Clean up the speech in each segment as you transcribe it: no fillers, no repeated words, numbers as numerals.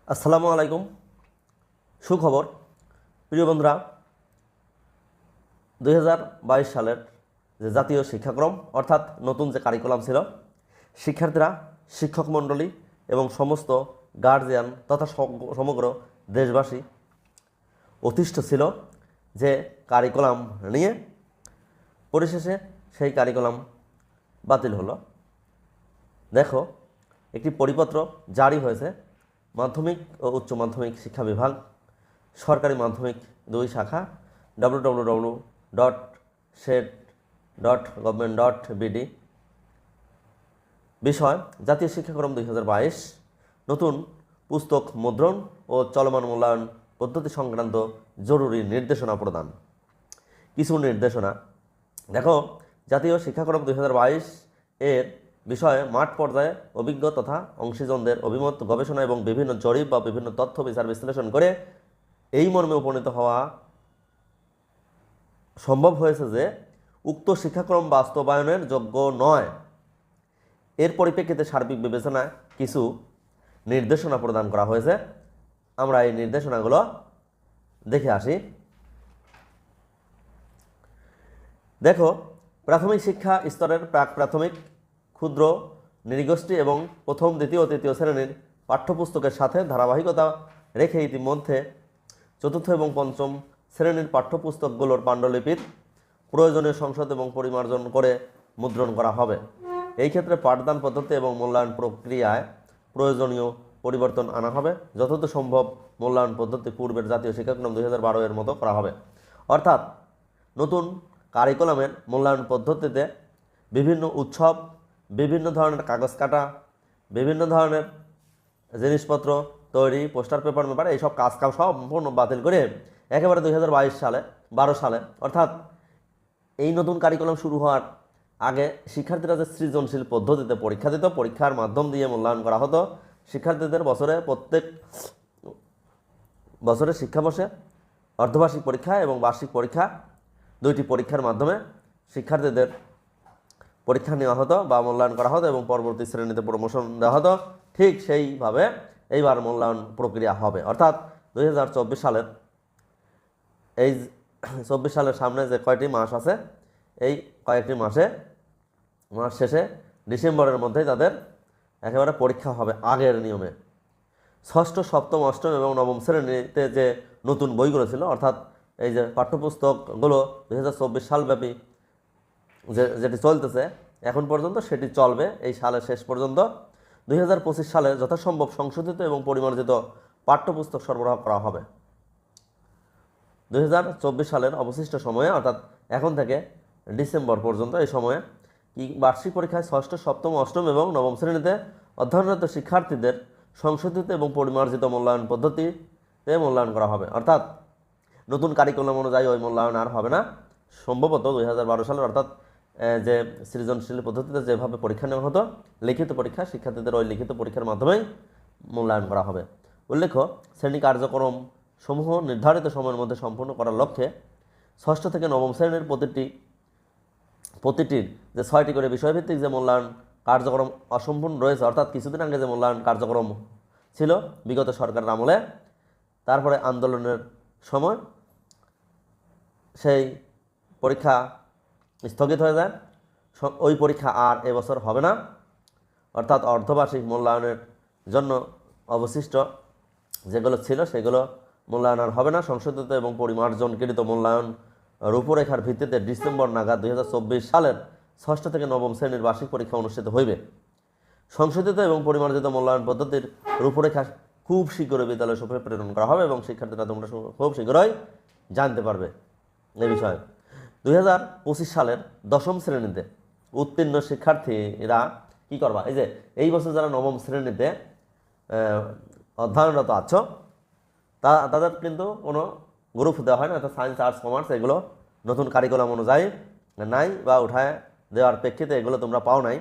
আসসালামু আলাইকুম। সুখবর প্রিয় বন্ধুরা, 2022 সালের যে জাতীয় শিক্ষাক্রম অর্থাৎ নতুন যে কারিকুলাম ছিল, শিক্ষার্থীরা, শিক্ষক মণ্ডলী এবং সমস্ত গার্জিয়ান তথা সমগ্র দেশবাসী অতিষ্ঠ ছিল যে কারিকুলাম নিয়ে। পরিশেষে সেই কারিকুলাম বাতিল হলো। দেখো, একটি পরিপত্র জারি হয়েছে মাধ্যমিক ও উচ্চ মাধ্যমিক শিক্ষা বিভাগ, সরকারি মাধ্যমিক 2 শাখা www.shed.gov.bd। বিষয়: জাতীয় শিক্ষাক্রম 2022, নতুন পুস্তক মুদ্রণ ও চলমান মূল্যায়ন পদ্ধতি সংক্রান্ত জরুরি নির্দেশনা প্রদান। কিছু নির্দেশনা দেখো, জাতীয় শিক্ষাক্রম 2022 এর বিষয়ে মাঠ পর্যায়ে অভিজ্ঞ তথা অংশীজনদের অভিমত, গবেষণা এবং বিভিন্ন জরিপ বা বিভিন্ন তথ্য বিচার বিশ্লেষণ করে এই মর্মে উপনীত হওয়া সম্ভব হয়েছে যে উক্ত শিক্ষাক্রম বাস্তবায়নের যোগ্য নয়। এর পরিপ্রেক্ষিতে সার্বিক বিবেচনায় কিছু নির্দেশনা প্রদান করা হয়েছে। আমরা এই নির্দেশনাগুলো দেখে আসি। দেখো, প্রাথমিক শিক্ষা স্তরের প্রাক প্রাথমিক, ক্ষুদ্র, নৃগোষ্ঠী এবং প্রথম, দ্বিতীয় ও তৃতীয় শ্রেণীর পাঠ্যপুস্তকের সাথে ধারাবাহিকতা রেখে ইতিমধ্যে চতুর্থ এবং পঞ্চম শ্রেণীর পাঠ্যপুস্তকগুলোর পাণ্ডুলিপির প্রয়োজনীয় সংশোধন এবং পরিমার্জন করে মুদ্রণ করা হবে। এই ক্ষেত্রে পাঠদান পদ্ধতি এবং মূল্যায়ন প্রক্রিয়ায় প্রয়োজনীয় পরিবর্তন আনা হবে। যতদূর সম্ভব মূল্যায়ন পদ্ধতি পূর্বের জাতীয় শিক্ষাক্রম 2012 এর মতো করা হবে। অর্থাৎ নতুন কারিকুলামের মূল্যায়ন পদ্ধতিতে বিভিন্ন উৎসব, বিভিন্ন ধরনের কাগজ কাটা, বিভিন্ন ধরনের জিনিসপত্র তৈরি, পোস্টার পেপার এইসব কাজ সম্পূর্ণ বাতিল করে একেবারে 2022 সালে 12 সালে অর্থাৎ এই নতুন কারিকুলাম শুরু হওয়ার আগে শিক্ষার্থীরা যে সৃজনশীল পদ্ধতিতে পরীক্ষা দিত, পরীক্ষার মাধ্যম দিয়ে মূল্যায়ন করা হতো। শিক্ষার্থীদের প্রত্যেক বছরে শিক্ষাবর্ষে অর্ধবার্ষিক পরীক্ষা এবং বার্ষিক পরীক্ষা, দুইটি পরীক্ষার মাধ্যমে শিক্ষার্থীদের পরীক্ষা নেওয়া হতো বা মূল্যায়ন করা হতো এবং পরবর্তী শ্রেণীতে প্রমোশন দেওয়া হতো। ঠিক সেইভাবে এইবার মূল্যায়ন প্রক্রিয়া হবে। অর্থাৎ 2024 সালের এই 24 সালের সামনে যে কয়টি মাস আছে, এই কয়েকটি মাস শেষে ডিসেম্বরের মধ্যেই তাদের একেবারে পরীক্ষা হবে আগের নিয়মে। ষষ্ঠ, সপ্তম, অষ্টম এবং নবম শ্রেণীতে যে নতুন বইগুলো ছিল, অর্থাৎ এই যে পাঠ্যপুস্তকগুলো 2024 সালব্যাপী যেটি চলতেছে এখন পর্যন্ত, সেটি চলবে এই সালের শেষ পর্যন্ত। 2025 সালে যথাসম্ভব সংশোধিত এবং পরিমার্জিত পাঠ্যপুস্তক সরবরাহ করা হবে। 2024 সালের অবশিষ্ট সময়ে অর্থাৎ এখন থেকে ডিসেম্বর পর্যন্ত এই সময়ে বার্ষিক পরীক্ষায় ষষ্ঠ, সপ্তম, অষ্টম এবং নবম শ্রেণীতে অধ্যয়নরত শিক্ষার্থীদের সংশোধিত এবং পরিমার্জিত মূল্যায়ন পদ্ধতিতে মূল্যায়ন করা হবে। অর্থাৎ নতুন কারিকুলাম অনুযায়ী ওই মূল্যায়ন আর হবে না। সম্ভবত 2012 সালের অর্থাৎ যে সৃজনশীল পদ্ধতিতে যেভাবে পরীক্ষা নেওয়া হতো, লিখিত পরীক্ষা, শিক্ষার্থীদের ওই লিখিত পরীক্ষার মাধ্যমেই মূল্যায়ন করা হবে। উল্লেখ্য, শ্রেণী কার্যক্রম সমূহ নির্ধারিত সময়ের মধ্যে সম্পূর্ণ করার লক্ষ্যে ষষ্ঠ থেকে নবম শ্রেণীর প্রতিটির যে 6টি করে বিষয়ভিত্তিক যে মূল্যায়ন কার্যক্রম অসম্পূর্ণ রয়েছে, অর্থাৎ কিছুদিন আগে যে মূল্যায়ন কার্যক্রম ছিল বিগত সরকারের আমলে, তারপরে আন্দোলনের সময় সেই পরীক্ষা স্থগিত হয়ে যায়। ওই পরীক্ষা আর এবছর হবে না। অর্থাৎ অর্ধবার্ষিক মূল্যায়নের জন্য অবশিষ্ট যেগুলো ছিল সেগুলো মূল্যায়ন আর হবে না। সংশোধিত এবং পরিমার্জনকৃত মূল্যায়ন রূপরেখার ভিত্তিতে ডিসেম্বর নাগাদ 2024 সালের ষষ্ঠ থেকে নবম শ্রেণীর বার্ষিক পরীক্ষা অনুষ্ঠিত হইবে। সংশোধিত এবং পরিমার্জিত মূল্যায়ন পদ্ধতির রূপরেখা খুব শীঘ্রই বিদ্যালয় সমূহে প্রেরণ করা হবে এবং শিক্ষার্থীরা তোমরা খুব শীঘ্রই জানতে পারবে এ বিষয়ে। 2025 সালের দশম শ্রেণীতে উত্তীর্ণ শিক্ষার্থীরা কি করবা? এই যে এই বছর যারা নবম শ্রেণীতে অধ্যয়নরত আছো, তাদের কিন্তু কোনো গ্রুপ দেওয়া হয় না, অর্থাৎ সায়েন্স, আর্টস, কমার্স এগুলো নতুন কারিকুলাম অনুযায়ী নাই বা উঠায় দেওয়ার প্রেক্ষিতে এগুলো তোমরা পাও নাই।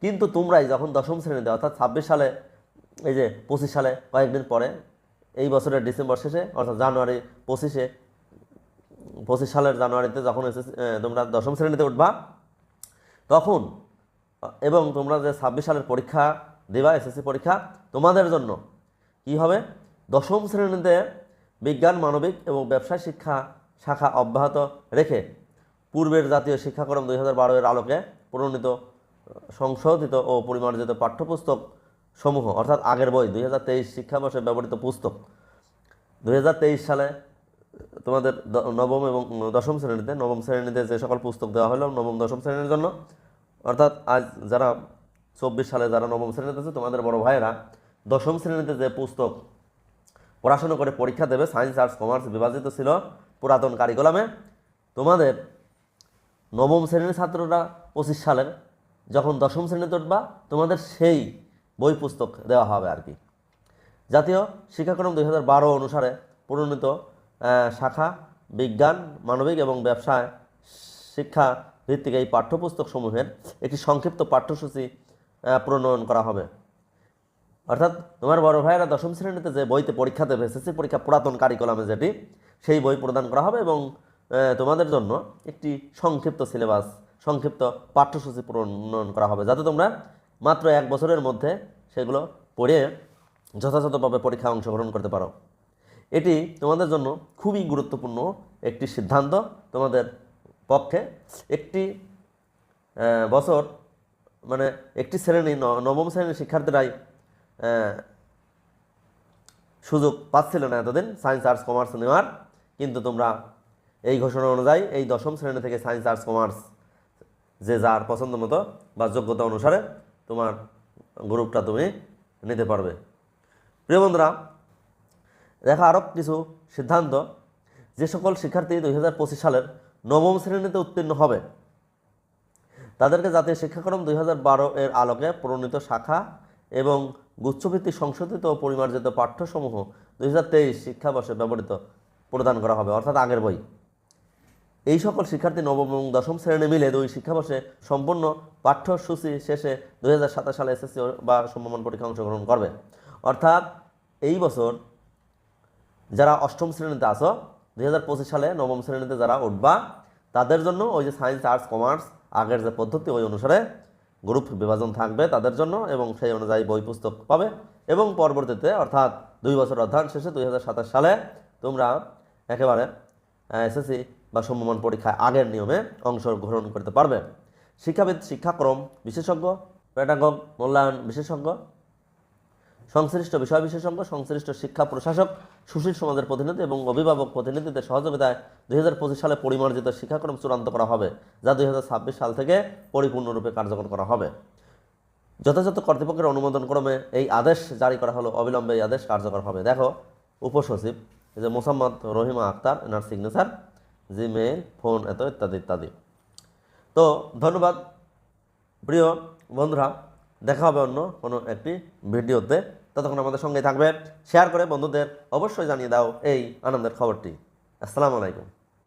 কিন্তু তোমরাই যখন দশম শ্রেণীতে অর্থাৎ 26 সালে, এই যে 25 সালে কয়েকদিন পরে, এই বছরের ডিসেম্বর শেষে অর্থাৎ জানুয়ারি 25 সালের জানুয়ারিতে যখন তোমরা দশম শ্রেণীতে উঠবা তখন, এবং তোমরা যে 26 সালের পরীক্ষা দেবা, এসএসসি পরীক্ষা, তোমাদের জন্য কি হবে, দশম শ্রেণীতে বিজ্ঞান, মানবিক এবং ব্যবসায় শিক্ষা শাখা অব্যাহত রেখে পূর্বের জাতীয় শিক্ষাক্রম 2012 এর আলোকে প্রণীত সংশোধিত ও পরিমার্জিত পাঠ্যপুস্তক সমূহ অর্থাৎ আগের বই 2023 শিক্ষাবর্ষে ব্যবহৃত পুস্তক 2023 সালে তোমাদের নবম এবং নবম শ্রেণীতে যে সকল পুস্তক দেওয়া হলো নবম দশম শ্রেণীর জন্য, অর্থাৎ আজ যারা 24 সালে যারা নবম শ্রেণীতে আছে তোমাদের বড় ভাইয়েরা দশম শ্রেণীতে যে পুস্তক পড়াশোনা করে পরীক্ষা দেবে, সায়েন্স, আর্টস, কমার্স বিভাজিত ছিল পুরাতন কারিকুলামে, তোমাদের নবম শ্রেণীর ছাত্ররা 25 সালের যখন দশম শ্রেণীতে উঠবা তোমাদের সেই বই পুস্তক দেওয়া হবে আর কি। জাতীয় শিক্ষাক্রম 2012 অনুসারে প্রণীত শাখা বিজ্ঞান, মানবিক এবং ব্যবসায় শিক্ষা ভিত্তিক এই পাঠ্যপুস্তক সমূহের একটি সংক্ষিপ্ত পাঠ্যসূচি প্রণয়ন করা হবে। অর্থাৎ তোমার বড় ভাইয়েরা দশম শ্রেণীতে যে বইতে পরীক্ষা দেবে, এসএসসি পরীক্ষা পুরাতন কারিকুলামে যেটি, সেই বই প্রদান করা হবে এবং তোমাদের জন্য একটি সংক্ষিপ্ত সিলেবাস, সংক্ষিপ্ত পাঠ্যসূচি প্রণয়ন করা হবে, যাতে তোমরা মাত্র 1 বছরের মধ্যে সেগুলো পড়ে যথাযথভাবে পরীক্ষায় অংশগ্রহণ করতে পারো। এটি তোমাদের জন্য খুবই গুরুত্বপূর্ণ একটি সিদ্ধান্ত। তোমাদের পক্ষে একটি বছর মানে একটি শ্রেণী নবম শ্রেণীর শিক্ষার্থীরাই সুযোগ পাচ্ছিল না এতদিন সায়েন্স, আর্টস, কমার্স নেওয়ার, কিন্তু তোমরা এই ঘোষণা অনুযায়ী এই দশম শ্রেণী থেকে সায়েন্স, আর্টস, কমার্স যে যার পছন্দ মতো বা যোগ্যতা অনুসারে তোমার গ্রুপটা তুমি নিতে পারবে। প্রিয় বন্ধুরা, দেখা আরও কিছু সিদ্ধান্ত। যে সকল শিক্ষার্থী 2025 সালের নবম শ্রেণীতে উত্তীর্ণ হবে তাদেরকে জাতীয় শিক্ষাক্রম 2012 এর আলোকে প্রণীত শাখা এবং গুচ্ছভিত্তিক সংশোধিত ও পরিমার্জিত পাঠ্যসমূহ 2023 শিক্ষাবর্ষে ব্যবহৃত প্রদান করা হবে, অর্থাৎ আগের বই। এই সকল শিক্ষার্থী নবম এবং দশম শ্রেণী মিলে 2 শিক্ষাবর্ষে সম্পূর্ণ পাঠ্যসূচি শেষে 2027 সালে এসএসসি বা সমমান পরীক্ষা অংশগ্রহণ করবে। অর্থাৎ এই বছর যারা অষ্টম শ্রেণীতে আসো 2025 সালে নবম শ্রেণীতে যারা উঠবা তাদের জন্য ওই যে সায়েন্স, আর্টস, কমার্স আগের যে পদ্ধতি ওই অনুসারে গ্রুপ বিভাজন থাকবে তাদের জন্য এবং সেই অনুযায়ী বই পুস্তক পাবে এবং পরবর্তীতে অর্থাৎ 2 বছর অধ্যয়ন শেষে 2027 সালে তোমরা একেবারে এসএসসি বা সমমান পরীক্ষায় আগের নিয়মে অংশগ্রহণ করতে পারবে। শিক্ষাবিদ, শিক্ষাক্রম বিশেষজ্ঞ, পেডাগগ, মূল্যায়ন বিশেষজ্ঞ, সংশ্লিষ্ট বিষয় বিশেষজ্ঞ, সংশ্লিষ্ট শিক্ষা প্রশাসক, সুশীল সমাজের প্রতিনিধি এবং অভিভাবক প্রতিনিধিদের সহযোগিতায় 2025 সালে পরিমার্জিত শিক্ষাক্রম চূড়ান্ত করা হবে, যা 2026 সাল থেকে পরিপূর্ণরূপে কার্যকর করা হবে। যথাযথ কর্তৃপক্ষের অনুমোদনক্রমে এই আদেশ জারি করা হলো, অবিলম্বে এই আদেশ কার্যকর হবে। দেখো উপসচিব এই যে মোসাম্মদ রহিমা আক্তার, এনার সিগনেচার, জিমেইল, ফোন এত ইত্যাদি ইত্যাদি। তো ধন্যবাদ প্রিয় বন্ধুরা, দেখা হবে অন্য কোনো একটি ভিডিওতে। ততক্ষণ আমাদের সঙ্গে থাকবে, শেয়ার করে বন্ধুদের অবশ্যই জানিয়ে দাও এই আনন্দের খবরটি। আসসালামু আলাইকুম।